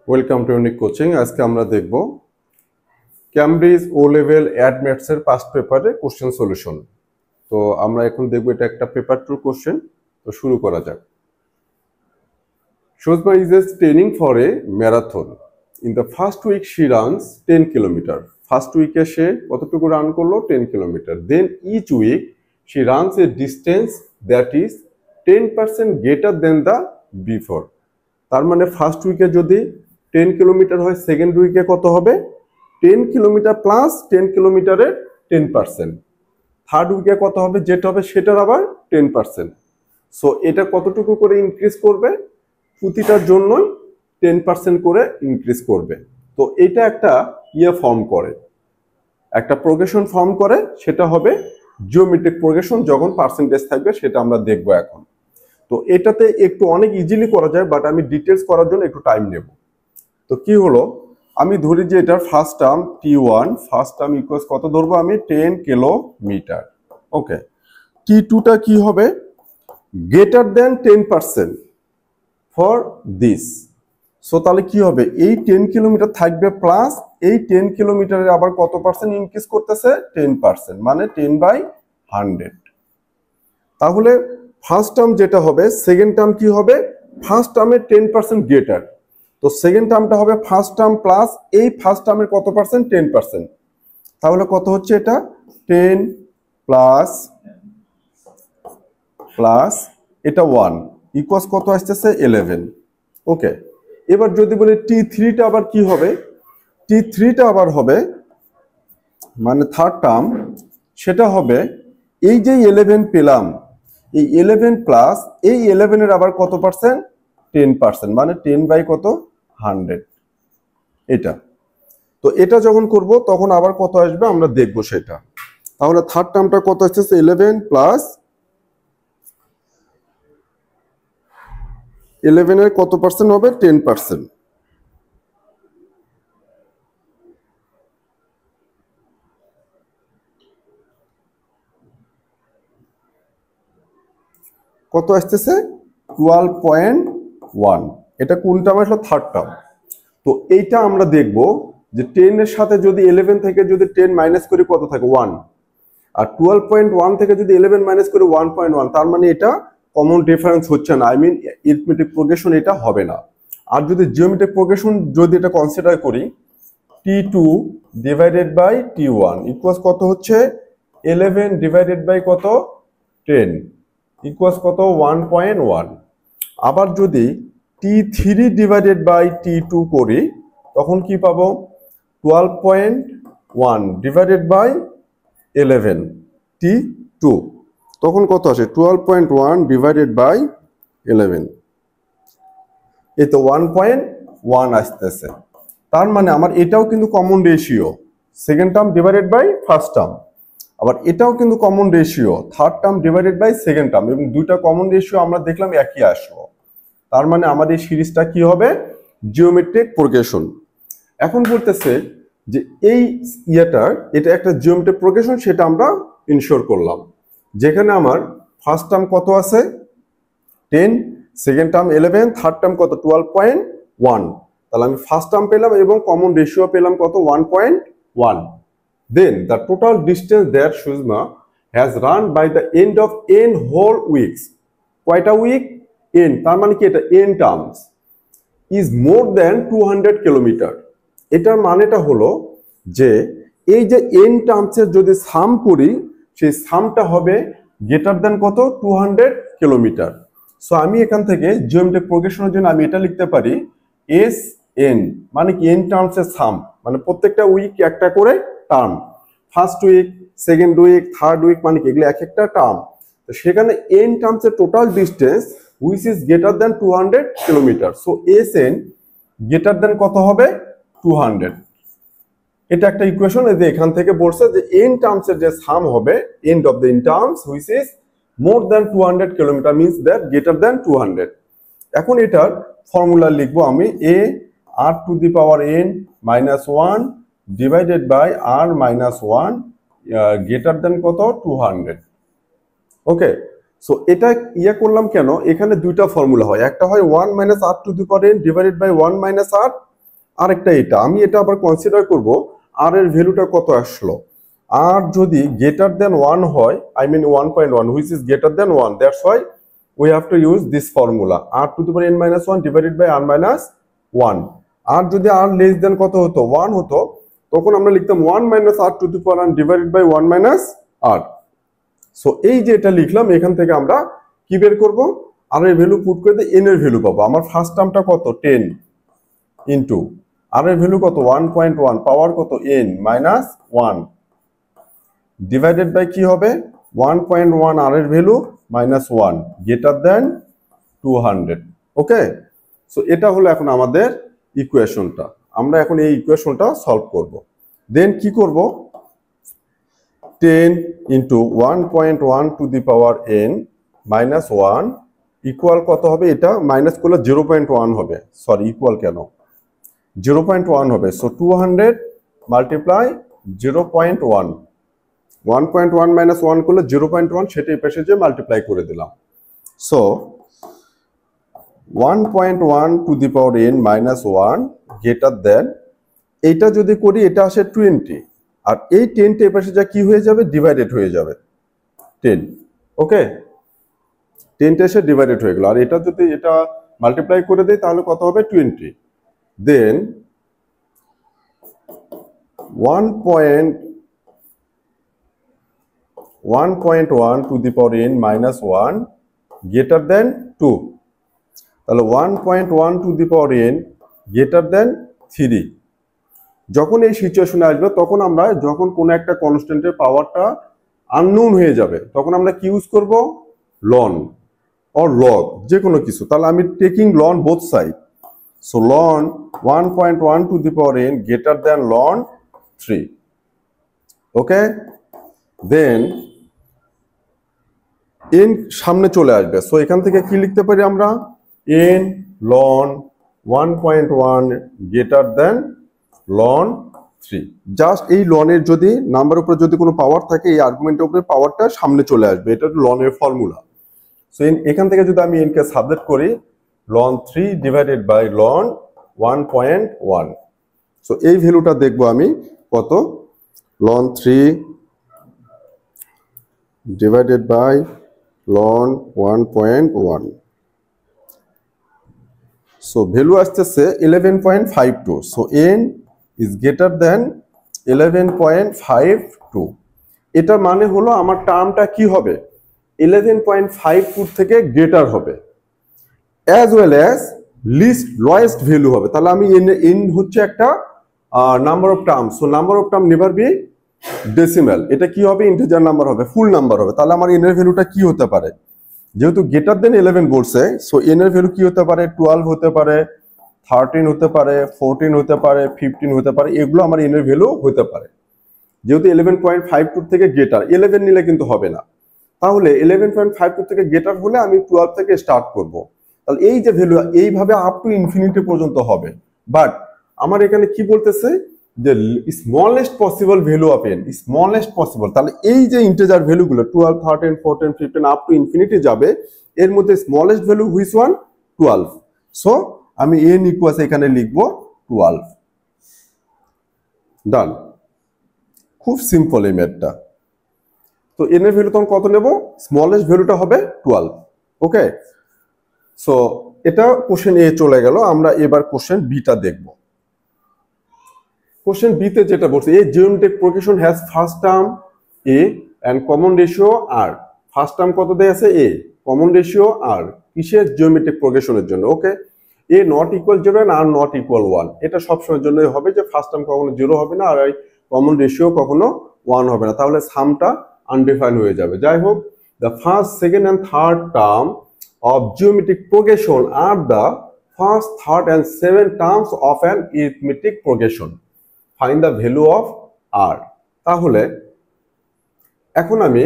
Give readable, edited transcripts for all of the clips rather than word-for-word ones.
Welcome to unique coaching. আজকে আমরা দেখব ক্যামব্রিজ ও লেভেল অ্যাড ম্যাথসের পাস্ট পেপারে কোশ্চেন সলিউশন। তো আমরা এখন দেখব এটা একটা পেপার 2 কোশ্চেন। তো শুরু করা যাক। Shozma is training for a marathon. In the first week she runs 10 kilometer. First week এ সে কতটুকু রান করলো? 10 kilometer. Then each week she runs a distance that is 10% greater than the before. তার মানে first উইকে যদি 10 kilometre হয়, second উইকে কত হবে? 10 কিলোমিটার প্লাস 10 কিলোমিটারের 10%। থার্ড উইকে কত হবে? যেটা হবে সেটার আবার 10%। সো এটা কতটুকু করে ইনক্রিজ করবে? প্রতিটার জন্যই 10% করে ইনক্রিজ করবে। তো এটা একটা ফর্ম করে, একটা প্রোগ্রেশন ফর্ম করে, সেটা হবে জিওমেট্রিক প্রোগ্রেশন। যখন পার্সেন্টেজ থাকবে সেটা আমরা দেখব এখন। তো এটাতে একটু অনেক ইজিলি করা যায়, বাট আমি ডিটেলস করার জন্য একটু টাইম নেব। তো কি হলো, আমি ধরি যে এটার first term T1, first term equals কত ধরবো আমি? 10 কিলোমিটার। ওকে, T2টা কি হবে? Greater than 10% for this. So তাহলে কি হবে? এই 10 কিলোমিটার থাকবে প্লাস এই 10 কিলোমিটারের আবার কত পার্সেন্ট ইনক্রিজ করতেছে? 10%, মানে 10/100। তাহলে ফার্স্ট টার্ম যেটা হবে, সেকেন্ড টার্ম কি হবে? ফার্স্ট টার্মের 10% গ্রেটার। তো সেকেন্ড টার্মটা হবে ফার্স্ট টার্ম প্লাস এই ফার্স্ট টার্মের কত পার্সেন্ট? 10%। তাহলে কত হচ্ছে এটা? 10 প্লাস প্লাস এটা 1 ইকুয়ালস কত আসতেছে? 11। ওকে, এবার যদি বলি T3টা আবার কি হবে? T3টা আবার হবে, মানে থার্ড টার্ম, সেটা হবে এই যে 11 পেলাম, এই 11 প্লাস এই 11 এর আবার কত পার্সেন্ট? 10%, মানে 10/100 এটা। তো এটা যখন করব তখন আবার কত আসবে আমরা দেখব সেটা। তাহলে থার্ড টার্মটা কত আসছে? 11 প্লাস 11 এর কত পার্সেন্ট হবে? 10%। কত আসতেছে? 12.1। এটা কোন টার্ম আসলো? Third term. তো এইটা আমরা দেখব যে 10 এর সাথে যদি 11 থেকে যদি 10 মাইনাস করি কত থাকে? 1। আর 12.1 থেকে যদি 11 মাইনাস করি 1.1, তার মানে এটা কমন ডিফারেন্স হচ্ছে না, আই মিন অ্যারিথমেটিক প্রোগ্রেশন এটা হবে না। আর যদি জিওমেট্রিক প্রোগ্রেশন যদি এটা কনসিডার করি, T2 divided by T1 equals কত হচ্ছে? 11 ডিভাইডেড বাই কত? 10 ইকুয়ালস কত? 1.1। আবার যদি T3 ডিভাইডেড বাই T2 করি তখন কি পাবো? 12.1 ডিভাইডেড বাই 11 T2, তখন কত আসে? 12.1 ডিভাইডেড বাই 11, এই তো 1.1 আসতেছে। তার মানে আমার এটাও কিন্তু common ratio, second term divided by first term. আবার এটাও কিন্তু common ratio, third term divided by second term, এবং দুইটা কমন রেশিও আমরা দেখলাম একই আসলো। তার মানে আমাদের সিরিজটা কি হবে? Geometric progression. এখন বলতেছে যে এই এটা একটা জিওমেট্রিক প্রোগ্রেশন, সেটা আমরা ইনশিওর করলাম। যেখানে আমার ফার্স্ট টার্ম কত আছে? 10, সেকেন্ড টার্ম 11, থার্ড টার্ম কত? 12.1। তাহলে আমি ফার্স্ট টার্ম পেলাম এবং কমন রেশিও পেলাম কত? 1.1। Then the total distance that Shuzma has run by the end of n whole weeks, কয়টা উইক? n, তার মানে কি এটা n terms, is more than 200 kilometre. এটার মানেটা হলো যে এই যে n টার্মসের যদি সাম করি, সেই সামটা হবে গ্রেটার দেন কত? 200 কিলোমিটার। সো আমি এখান থেকে জিওমেট্রিক প্রোগ্রেশনের জন্য আমি এটা লিখতে পারি SN, মানে কি n টার্মসের সাম, মানে প্রত্যেকটা উইক একটা করে term, first week, second week, third week, মানে কি এগুলো এক একটা টার্ম। তো সেখানে n টার্মসের total distance which is greater than 200 kilometre. So SN greater than কত হবে? 200। এটা একটা ইকুয়েশন। এই যে এখান থেকে বলছে যে n টার্মসের যে সাম হবে, end of the n terms which is more than 200 kilometre means that greater than 200। এখন এটার ফর্মুলা লিখবো আমি, a r to the power n minus 1 divided by r minus 1 greater than কত? 200। ওকে, সো এটা করলাম কেন? এখানে দুইটা ফর্মুলা হয়, একটা হয় 1 minus r to the power n divided by 1 minus r, আরেকটা এটা, আমি এটা আবার কনসিডার করব আর এর ভ্যালুটা কত আসলো। আর যদি গ্রেটার দেন 1 হয়, I mean 1.1 which is greater than 1, that's why we have to use this formula r to the power n minus 1 divided by r minus 1। আর যদি r লেস দেন কত হতো, 1 হতো, তখন আমরা লিখতাম 1 minus r to the power n divided by 1 minus r। So এই যে এটা লিখলাম, এখান থেকে আমরা কি বের করব, r এর ভ্যালু পুট করে দিয়ে n এর ভ্যালু পাবো। আমার ফার্স্ট টার্মটা কত 10 ইনটু r এর ভ্যালু কত 1.1 পাওয়ার কত n মাইনাস 1 ডিভাইডেড বাই কি হবে 1.1 r এর ভ্যালু মাইনাস 1 গ্রেটার দেন 200। ওকে, সো এটা হলো এখন আমাদের ইকুয়েশনটা। আমরা এখন এই ইকুয়েশনটা সলভ করব। দেন কি করব, 10 into 1.1 to the power n minus 1 equal কত হবে, এটা মাইনাস করলে 0.1 হবে, সরি ইকুয়াল কেন 0.1 হবে। সো 200 মাল্টিপ্লাই 0.1, 1.1 মাইনাস 1 করলে 0.1, সেটা এই পাশে যে মাল্টিপ্লাই করে দিলাম। So 1.1 to the power n minus 1 greater দেন, এইটা যদি করি এটা আসে 20, আর এই 10টা এই পাশে যা কি হয়ে যাবে, ডিভাইডেড হয়ে যাবে 10। ওকে, 10টা এসে ডিভাইডেড হয়ে গেল, আর এটা যদি এটা মাল্টিপ্লাই করে দেয় তাহলে কত হবে 20। দেন 1.1 to the power n minus 1 greater দেন 2, তাহলে 1.1 to the power n greater দেন 3। যখন এই সিচুয়েশনে আসবে তখন আমরা যখন কোনো একটা কনস্ট্যান্টের পাওয়ারটা আননোন হয়ে যাবে তখন আমরা কি ইউজ করব, লন অর লগ, যে কোনো কিছু। তাহলে আমি taking ln both side, so ln 1.1 to the power n greater than ln 3। Okay, then n সামনে চলে আসবে, সো এখান থেকে কি লিখতে পারি আমরা, n ln 1.1 greater than ln 3। Just এই লনের যদি নাম্বার উপরে যদি কোনো পাওয়ার থাকে, এই আর্গুমেন্টের উপরে পাওয়ারটা সামনে চলে আসবে, এটা লনের ফর্মুলা। সো এখান থেকে যদি আমি n কে সাবলেট করি, ln 3 divided by ln 1.1, so এই ভ্যালুটা দেখবো আমি কত, ln 3 divided by ln 1.1, so value আসতেছে 11.52। So n is greater than 11.52। এটা মানে হলো আমার টার্মটা কি হবে, 11.52 থেকে গ্রেটার হবে, as well as least lowest value হবে। তাহলে আমি n হচ্ছে একটা number of term, so number of term never be decimal, এটা কি হবে, ইন্টিজার নাম্বার হবে, ফুল নাম্বার হবে। তাহলে আমার n এর ভ্যালুটা কি হতে পারে, যেহেতু গ্রেটার দেন 11 বলছে, সো n এর ভ্যালু কি হতে পারে, 12 হতে পারে, 13 হতে পারে, 14 হতে পারে, 15 হতে পারে, এগুলো আমার n এর ভ্যালু হতে পারে। যেহেতু 11.52 থেকে গ্রেটার, 11 নিলে কিন্তু হবে না, তাহলে 11.52 থেকে গ্রেটার হলে আমি 12 থেকে স্টার্ট করব। তাহলে এই যে ভ্যালু এইভাবে আপ টু ইনফিনিটি পর্যন্ত হবে। বাট আমার এখানে কি বলতেছে যে smallest possible value of n, smallest possible. তাহলে এই যে ইন্টিজার ভ্যালুগুলো 12, 13, 14, 15 আপ টু ইনফিনিটি যাবে, এর মধ্যে smallest value which one, 12। So আমি n ইকুয়ালস এখানে লিখবো 12। ডান, খুব সিম্পল এই ম্যাথটা। তো n এর ভ্যালু তখন কত নেব, স্মলেস্ট ভ্যালুটা হবে 12। ওকে, সো এটা কোশ্চেন এ চলে গেল। আমরা এবার কোশ্চেন বিটা দেখব। কোশ্চেন বি তে যেটা বলছে, a geometric progression has first term A and common ratio R. First term কত দেয়া আছে, এ, কমন রেশিও আর, কিসের, জিওমেট্রিক প্রোগ্রেশনের জন্য। Okay, A not equal 0 and R not equal 1, এটা সবসময়ের জন্যই হবে যে ফার্স্ট টার্ম কখনো 0 হবে না আর এই কমন রেশিও কখনো 1 হবে না, তাহলে সামটা আনডিফাইন্ড হয়ে যাবে। যাই হোক, the first, second and third term of geometric progression are the first, third and seven terms of an arithmetic progression, find the value of R. তাহলে এখন আমি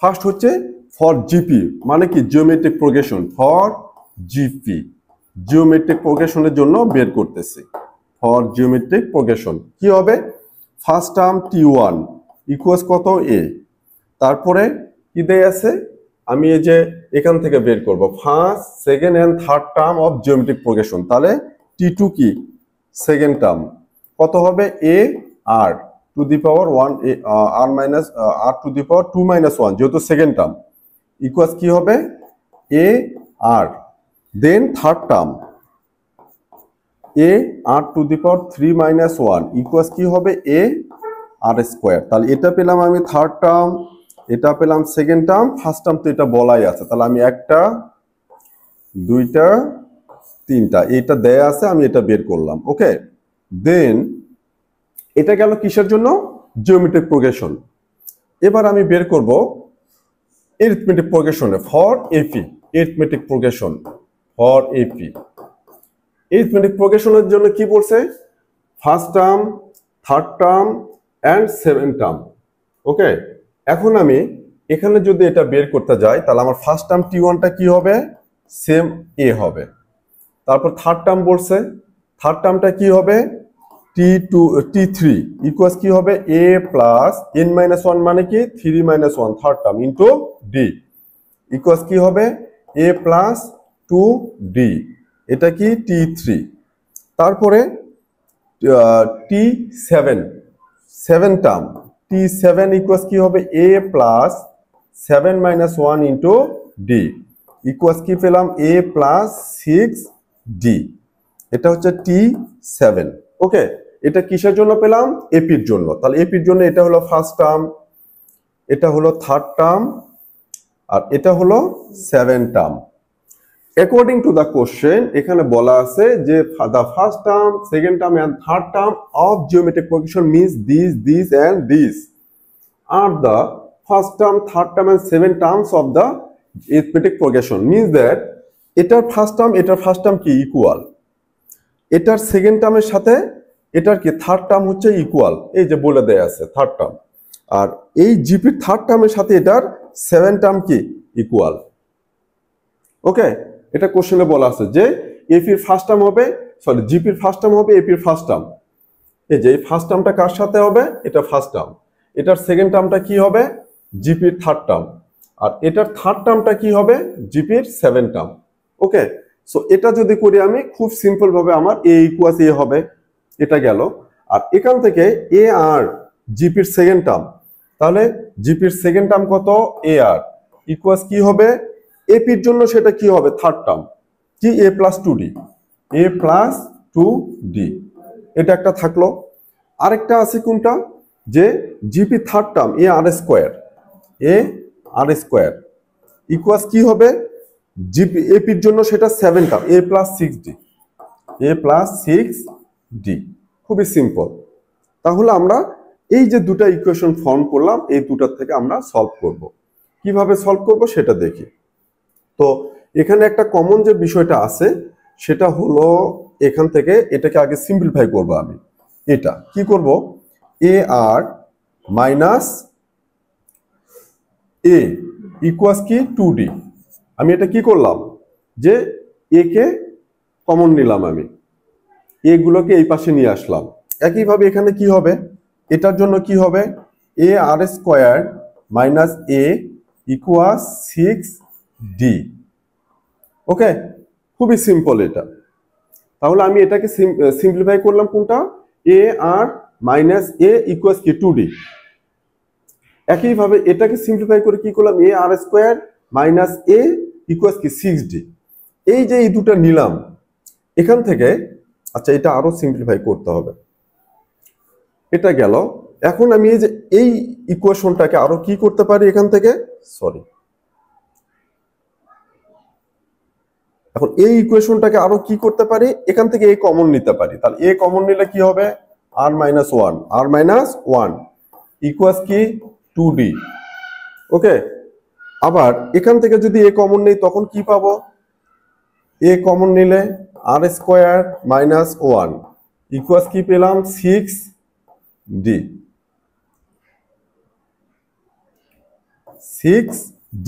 ফার্স্ট হচ্ছে ফর জিপি, মানে কি geometric progression, for GP geometric প্রোগ্রেশনের জন্য বের করতেছি। ফর জিওমেট্রিক প্রোগ্রেশন কি হবে, ফার্স্ট টার্ম t1 ইকুয়ালস কত, এ, তারপরে কি দেয়া আছে, আমি এই যে এখান থেকে বের করব first, second and third term of geometric progression, তাহলে t2 কি সেকেন্ড টার্ম কত হবে A R to the power 1 R minus R to the power 2 minus 1 যেহেতু সেকেন্ড টার্ম ইকুয়ালস কি হবে A R then third term A R to the power 3 minus 1 equals কি হবে A R square. তাহলে এটা পেলাম আমি থার্ড টার্ম, এটা পেলাম সেকেন্ড টার্ম, ফার্স্ট টার্ম তো এটা বলাই আছে। তাহলে আমি একটা দুইটা তিনটা এটা দেয়া আছে, আমি এটা বের করলাম। ওকে, দেন এটা গেল কিসের জন্য? Geometric progression. এবার আমি বের করব এরিথমেটিক প্রোগ্রেশনে for AP. Arithmetic progression for AP. Arithmetic প্রোগ্রেশনের জন্য কি বলছে? First term, third term and seven term. Okay, এখন আমি এখানে যদি এটা বের করতে যাই তাহলে আমার ফার্স্ট টার্ম টি1টা কি হবে? সেম এ হবে। তারপর থার্ড টার্ম বলছে, থার্ড টার্মটা কি হবে? টি3 ইকুয়ালস কি হবে? এ প্লাস এন মাইনাস 1 মানে কি 3 minus 1 third term into D equals কি হবে? এ প্লাস 2d, এটা কি টি3। তারপরে টি7 সেভেন টার্ম টি7 ইকুয়ালস কি হবে? A plus 7 minus 1 into D equals কি পেলাম? এ প্লাস 6d, এটা হচ্ছে টি7। ওকে, এটা কিসের জন্য পেলাম? এপির জন্য। তাহলে এপির জন্য এটা হলো ফার্স্ট টার্ম, এটা হলো থার্ড টার্ম, আর এটা হলো seven term. According to the question এখানে বলা আছে যে the first term, second term and third term of geometric progression means this and this are the first term, third term and seven terms of the arithmetic progression means that এটার first term কি equal, এটার সেকেন্ড টার্মের সাথে এটার কি third term হচ্ছে equal, এই যে বলে দেয়া আছে থার্ড টার্ম, আর এই জিপির থার্ড টার্মের সাথে এটার সেভেন টার্ম কি ইকুয়াল। ওকে, এটা কোশ্চেনে বলা আছে যে এপির ফার্স্ট টার্ম হবে, সরি জিপির ফার্স্ট টার্ম হবে এপির ফার্স্ট টার্ম। এই যে এই ফার্স্ট টার্মটা কার সাথে হবে? এটা ফার্স্ট টার্ম। এটার সেকেন্ড টার্মটা কি হবে? জিপির থার্ড টার্ম। আর এটার থার্ড টার্মটা কি হবে? জিপির সেভেন টার্ম। ওকে, সো এটা যদি করি আমি খুব সিম্পল ভাবে আমার এ ইকুয়ালস এ হবে, এটা গেল। আর এখান থেকে এ আর জিপির সেকেন্ড টার্ম, তাহলে জিপির সেকেন্ড টার্ম কত? এ আর ইকুয়ালস কি হবে? এপির জন্য সেটা কি হবে? থার্ড টার্ম কি A plus 2d, A plus 2d, এটা একটা থাকলো। আরেকটা আছে কোনটা? যে GP third term A R square, A R square equals কি হবে? জিপি এপির জন্য সেটা সেভেন টার্ম এ প্লাস 6d, এ প্লাস 6d। খুবই সিম্পল। তাহলে আমরা এই যে দুটা ইকুয়েশন ফর্ম করলাম, এই দুটার থেকে আমরা সলভ করব। কিভাবে সলভ করব সেটা দেখি। তো এখানে একটা কমন যে বিষয়টা আছে সেটা হলো এখান থেকে এটাকে আগে সিম্পলিফাই করব। আমি এটা কি করব? এ আর মাইনাস এ ইকুয়ালস কি 2d। আমি এটা কি করলাম? যে এ কে কমন নিলাম, আমি এগুলোকে এই পাশে নিয়ে আসলাম। একইভাবে এখানে কি হবে? এটার জন্য কি হবে? A R square minus A equals 6d। ওকে, খুবই সিম্পল এটা। তাহলে আমি এটাকে সিম্পলিফাই করলাম কোনটা? এ আর মাইনাস এ ইকুয়ালস কি 2d। একইভাবে এটাকে সিম্পলিফাই করে কি করলাম? এ আর স্কোয়ার মাইনাস এ ইকুয়ালস কি 6d। এই যে এই দুটো নিলাম এখান থেকে, আচ্ছা এটা আরো সিম্পলিফাই করতে হবে, এটা গেল। এখন আমি এই যে এই ইকুয়েশনটাকে আরো কি করতে পারি এখান থেকে, সরি, এখন এই ইকুয়েশনটাকে আরো কি করতে পারি? এখান থেকে এ কমন নিতে পারি। তাহলে এ কমন নিলে কি হবে? আর মাইনাস 1, আর মাইনাস 1 ইকুয়ালস কি 2d। ওকে, আবার এখান থেকে যদি এ কমন নেই তখন কি পাবো? এ কমন নিলে আর স্কোয়ার মাইনাস 1 ইকুয়ালস কি পেলাম? 6d, 6d।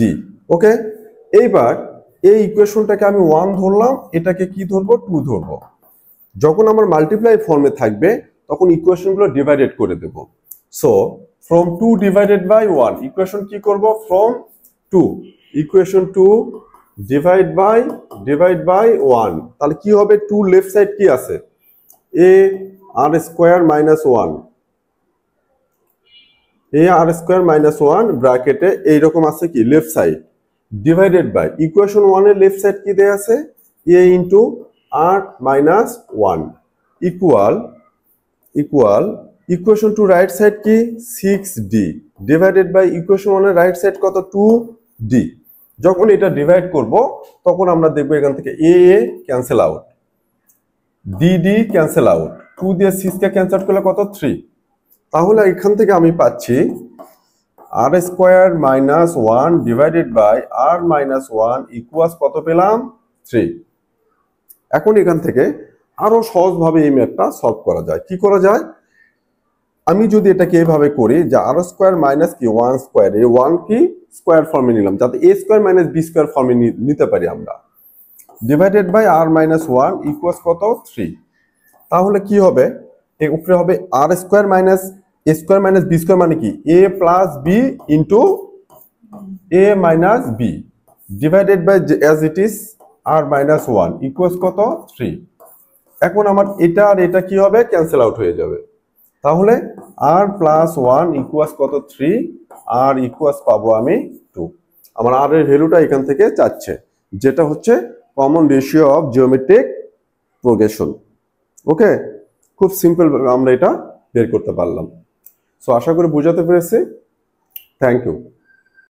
ওকে, এইবার এই ইকুয়েশনটাকে আমি 1 ধরলাম, এটাকে কি ধরবো? 2 ধরবো। যখন আমার মাল্টিপ্লাই ফর্মে থাকবে তখন ইকুয়েশনগুলো ডিভাইডেড করে দেব। So from 2 divided by 1 equation কি করব? ফ্রম 2 ইকুয়েশন 2 ডিভাইড বাই 1, তাহলে কি হবে? 2 লেফট সাইড কি আছে? A R square minus one, A R square minus one ব্র্যাকেটে এইরকম আছে কি left side divided by equation ওয়ানের লেফট সাইড কি দেয়া আছে A into R minus one equal equal equation two right side কি 6d ডিভাইডেড বাই ইকুয়েশন ওয়ানের রাইট সাইড কত 2d। যখন এটা ডিভাইড করব তখন আমরা দেখব এখান থেকে A A cancel out, D D cancel out, 2 দিয়ে 6 কে ক্যান্সেল করলে কত 3। তাহলে এখান থেকে আমি পাচ্ছি R square minus one divided by R minus one equals কত পেলাম 3। এখন এখান থেকে আরো সহজভাবে এই ম্যাথটা সলভ করা যায়। কি করা যায়, আমি যদি এটাকে এইভাবে করি যে আর স্কোয়ার মাইনাস কি ওয়ান স্কোয়ার, এই ওয়ান কি স্কোয়ার ফর্মে নিলাম যাতে A square minus B square ফর্মে নিতে পারি আমরা, divided by R minus one equals কত 3। তাহলে কি হবে এর উপরে হবে R square minus A square minus B square মানে কি A plus B into A minus B divided by as it is R minus one equals কত 3। এখন আমার এটা আর এটা কি হবে ক্যান্সেল আউট হয়ে যাবে, তাহলে আর প্লাস ওয়ান ইকুয়ালস কত 3 আর ইকুয়ালস পাবো আমি 2। আমার আর এর ভ্যালুটা এখান থেকে চাচ্ছে যেটা হচ্ছে common ratio of geometric progression. Okay, খুব সিম্পল ভাবে আমরা এটা বের করতে পারলাম। সো আশা করি বোঝাতে পেরেছি। Thank you.